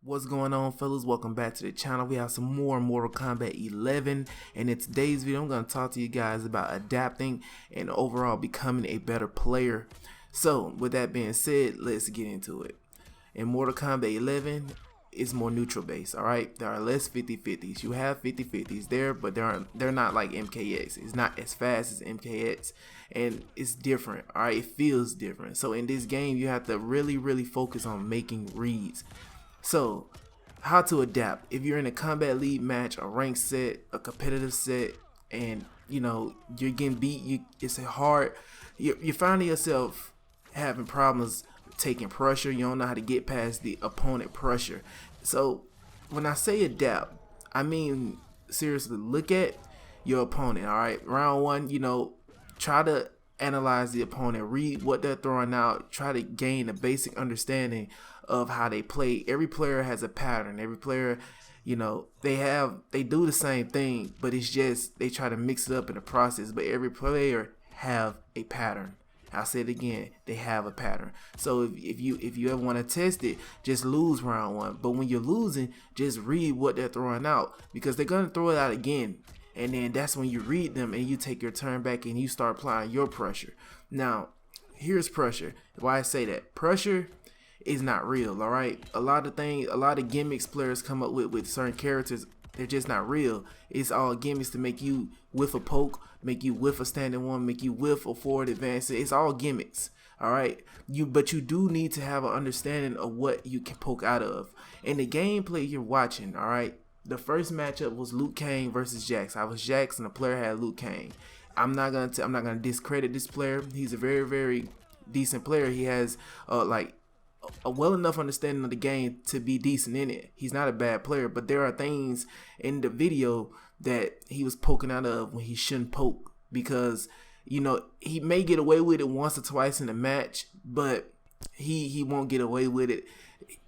What's going on, fellas? Welcome back to the channel. We have some more Mortal Kombat 11, and in today's video I'm going to talk to you guys about adapting and overall becoming a better player. So with that being said, let's get into it. In Mortal Kombat 11, it's more neutral based. Alright, there are less 50-50s. You have 50-50s there, but they're not like MKX. It's not as fast as MKX, and it's different. Alright, it feels different. So in this game you have to really focus on making reads. So, how to adapt. If you're in a combat league match, a ranked set, a competitive set, and you know you're getting beat, it's hard. You're finding yourself having problems taking pressure. You don't know how to get past the opponent pressure. So, when I say adapt, I mean seriously, look at your opponent. All right, round one, try to analyze the opponent, read what they're throwing out, try to gain a basic understanding of how they play. Every player has a pattern. Every player, they do the same thing, but it's just they try to mix it up in the process. But every player have a pattern. I'll say it again, they have a pattern. So if you ever want to test it, just lose round one. But when you're losing, just read what they're throwing out, because they're gonna throw it out again. And then that's when you read them and you take your turn back and you start applying your pressure. Now, here's pressure. Why I say that? Pressure is not real, all right? A lot of gimmicks players come up with certain characters, they're just not real. It's all gimmicks to make you whiff a poke, make you whiff a standing one, make you whiff a forward advance. It's all gimmicks, all right? But you do need to have an understanding of what you can poke out of. In the gameplay you're watching, all right? The first matchup was Liu Kang versus Jax. I was Jax and the player had Liu Kang. I'm not gonna discredit this player. He's a very decent player. He has like a well enough understanding of the game to be decent in it. He's not a bad player, but there are things in the video that he was poking out of when he shouldn't poke, because he may get away with it once or twice in the match, but he won't get away with it.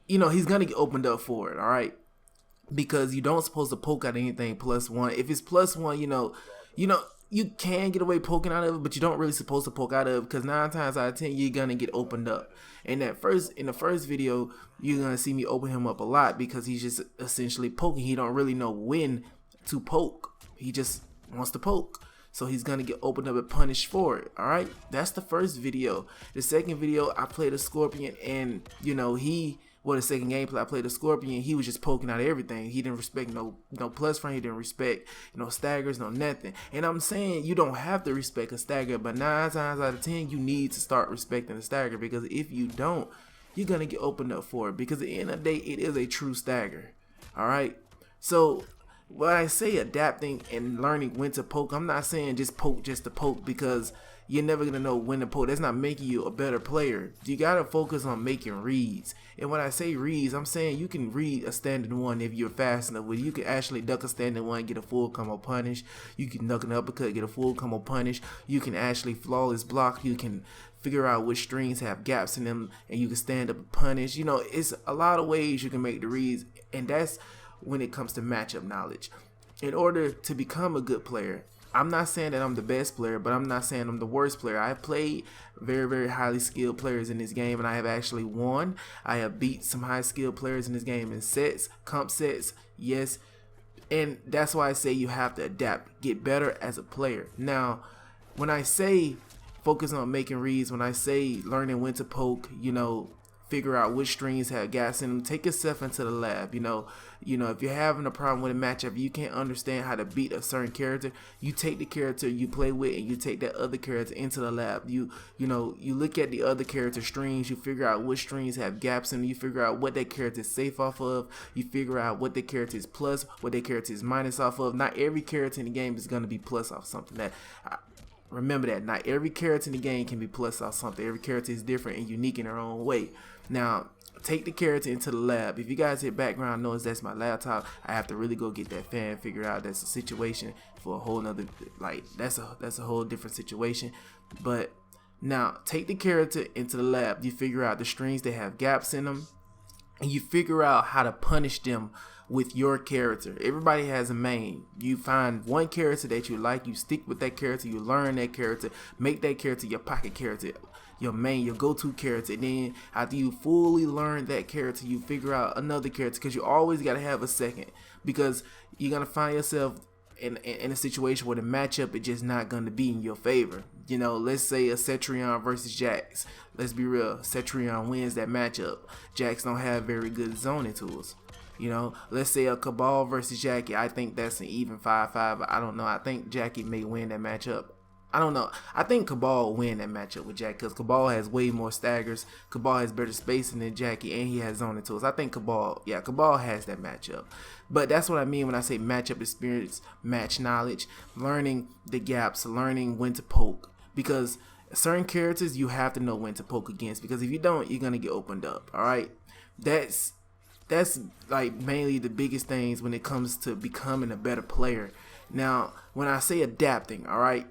He's gonna get opened up for it, all right? Because you don't supposed to poke out anything +1. If it's +1, you can get away poking out of it, but you don't really supposed to poke out of it, because 9 times out of 10 you're gonna get opened up. And in the first video, you're gonna see me open him up a lot, because he's just essentially poking. He don't really know when to poke. He just wants to poke. So he's gonna get opened up and punished for it. Alright? That's the first video. The second video, I played a Scorpion, and the second gameplay I played a Scorpion, he was just poking out everything. He didn't respect no plus frame, he didn't respect staggers, no nothing. And I'm saying you don't have to respect a stagger, but 9 times out of 10 you need to start respecting the stagger, because if you don't, you're gonna get opened up for it, because at the end of the day it is a true stagger. Alright? So when I say adapting and learning when to poke, I'm not saying just poke just to poke, because you're never gonna know when to poke. That's not making you a better player. You gotta focus on making reads. And when I say reads, I'm saying you can read a standing one if you're fast enough with it. You can actually duck a standing one, get a full combo punish. You can duck an uppercut, get a full combo punish. You can actually flawless block. You can figure out which strings have gaps in them, and you can stand up and punish. It's a lot of ways you can make the reads, and that's when it comes to matchup knowledge. In order to become a good player, I'm not saying that I'm the best player, but I'm not saying I'm the worst player. I've played very highly skilled players in this game, and I have actually won. I have beat some high skilled players in this game in sets, comp sets, yes. And that's why I say you have to adapt, get better as a player. Now, when I say focus on making reads, when I say learning when to poke, figure out which strings have gaps in them, take yourself into the lab. If you're having a problem with a matchup, you can't understand how to beat a certain character, you take the character you play with and you take that other character into the lab. You look at the other character strings, you figure out which strings have gaps in them, you figure out what that character is safe off of, you figure out what the character is plus, what their character is minus off of. Not every character in the game is going to be plus off something. Remember that not every character in the game can be plus off something. Every character is different and unique in their own way. Now, take the character into the lab. If you guys hear background noise, that's my laptop. I have to really go get that fan figured out. That's a situation for a whole nother, that's a whole different situation. But now, take the character into the lab. You figure out the strings that have gaps in them, and you figure out how to punish them with your character. Everybody has a main. You find one character that you like, you stick with that character, you learn that character, make that character your pocket character. your main, your go-to character. And then after you fully learn that character, you figure out another character, because you always got to have a second, because you're gonna find yourself in a situation where the matchup is just not gonna be in your favor. You know, let's say a Cetrion versus Jax. Let's be real, Cetrion wins that matchup. Jax don't have very good zoning tools. You know, let's say a Cabal versus Jackie. I think that's an even 5-5. I don't know. I think Jackie may win that matchup. I don't know. I think Cabal will win that matchup with Jackie, because Cabal has way more staggers. Cabal has better spacing than Jackie, and he has zoning tools. I think Cabal has that matchup. But that's what I mean when I say matchup experience, match knowledge, learning the gaps, learning when to poke. Because certain characters you have to know when to poke against, because if you don't, you're going to get opened up. All right? That's like mainly the biggest things when it comes to becoming a better player. Now, when I say adapting, all right,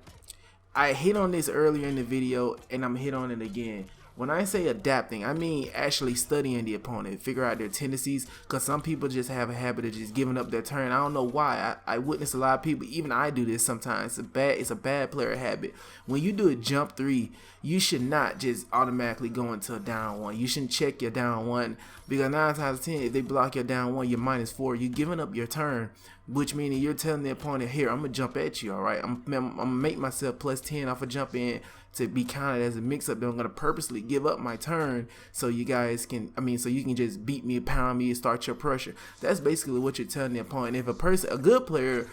I hit on this earlier in the video and I'm hit on it again. When I say adapting, I mean actually studying the opponent, figure out their tendencies, because some people just have a habit of just giving up their turn. I don't know why. I witness a lot of people, even I do this sometimes. It's a bad player habit. When you do a jump 3, you should not just automatically go into a down 1. You shouldn't check your down 1, because 9 times out of 10, if they block your down 1, you're -4. You're giving up your turn, which means you're telling the opponent, here, I'm going to jump at you, all right? I'm going to make myself +10 off a jump in to be counted as a mix-up. Then I'm going to purposely give up my turn so you guys can, so you can just beat me, pound me, and start your pressure. That's basically what you're telling the opponent. If a good player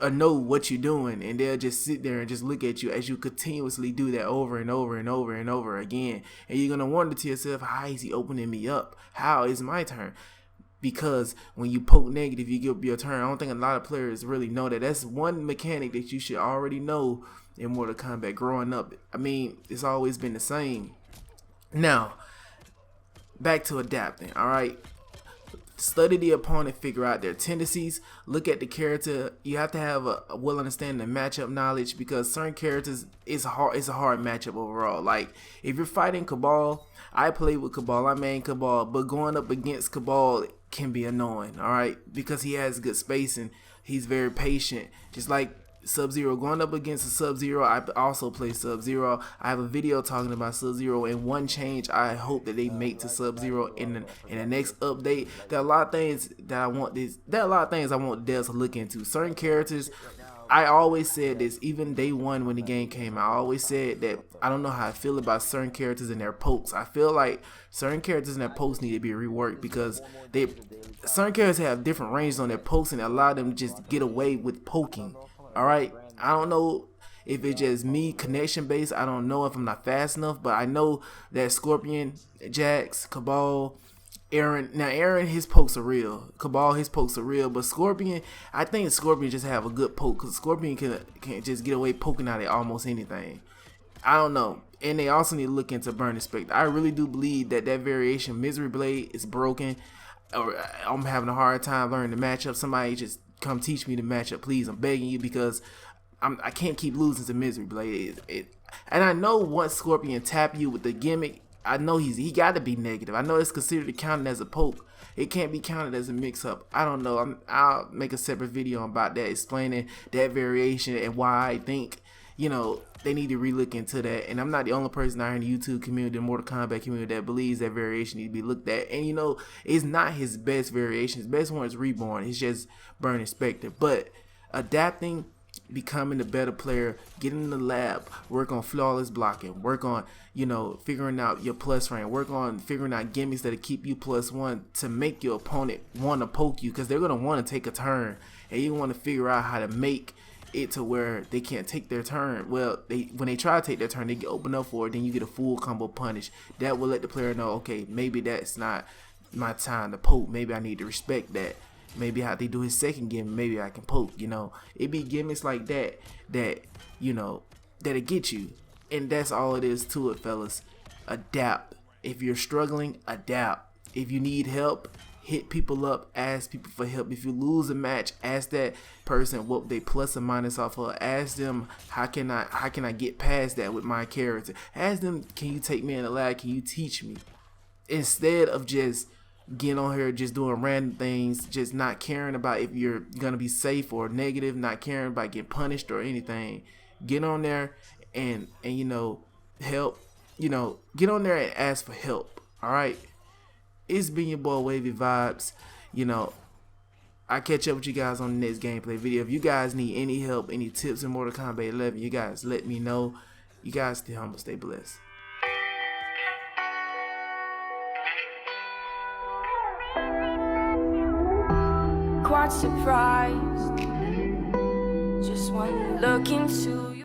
know what you're doing, and they'll just sit there and just look at you as you continuously do that over and over and over and over again. And you're going to wonder to yourself, how is he opening me up? How is my turn? Because when you poke negative, you give up your turn. I don't think a lot of players really know that. That's one mechanic that you should already know in Mortal Kombat growing up. It's always been the same. Now, back to adapting, all right? Study the opponent, figure out their tendencies, look at the character. You have to have a well understanding of matchup knowledge, because certain characters, it's a hard matchup overall. Like if you're fighting Cabal, I play with Cabal, I main Cabal, but going up against Cabal can be annoying, all right, because he has good spacing, he's very patient, just like Sub-Zero. Going up against a Sub-Zero, I also play Sub-Zero. I have a video talking about Sub-Zero, and one change I hope that they make to Sub-Zero in the next update. There are a lot of things that I want devs to look into. Certain characters, I always said this, even day one when the game came out, I always said that I don't know how I feel about certain characters and their pokes. I feel like certain characters and their pokes need to be reworked, because certain characters have different ranges on their pokes, and allow them to just get away with poking. All right, I don't know if it's just me connection based. I don't know if I'm not fast enough, but I know that Scorpion, Jax, Cabal, Aaron. Now Aaron, his pokes are real. Cabal, his pokes are real. But Scorpion, I think Scorpion just have a good poke, because Scorpion can just get away poking out at almost anything. I don't know. And they also need to look into Burn Inspector. I really do believe that variation Misery Blade is broken. Or I'm having a hard time learning the matchup. Somebody just come teach me the matchup, please. I'm begging you, because I can't keep losing to Misery Blade. And I know once Scorpion tap you with the gimmick, I know he got to be negative. I know it's considered counted as a poke. It can't be counted as a mix-up. I don't know. I'll make a separate video about that, explaining that variation and why I think, they need to relook into that. And I'm not the only person out here in the YouTube community, the Mortal Kombat community, that believes that variation needs to be looked at. And it's not his best variation. His best one is Reborn. It's just Burn Inspector. But adapting, becoming a better player, getting in the lab, work on flawless blocking, work on figuring out your plus rank, work on figuring out gimmicks that'll keep you +1 to make your opponent want to poke you, because they're going to want to take a turn, and you want to figure out how to make it to where they can't take their turn. Well, when they try to take their turn, they get opened up for it. Then you get a full combo punish. That will let the player know, okay, maybe that's not my time to poke. Maybe I need to respect that. Maybe how they do his second gimmick, maybe I can poke. It be gimmicks like that that'll get you. And that's all it is to it, fellas. Adapt. If you're struggling, adapt. If you need help, hit people up, ask people for help. If you lose a match, ask that person what they plus or minus off of. Ask them, how can I get past that with my character? Ask them, can you take me in the lab? Can you teach me? Instead of just getting on here just doing random things, just not caring about if you're gonna be safe or negative, not caring about getting punished or anything. Get on there and help you know, get on there and ask for help. All right, it's been your boy Wavy Vibes. You know, I catch up with you guys on the next gameplay video. If you guys need any help, any tips in Mortal Kombat 11, you guys let me know. You guys stay humble, stay blessed. Quite surprised, just one look into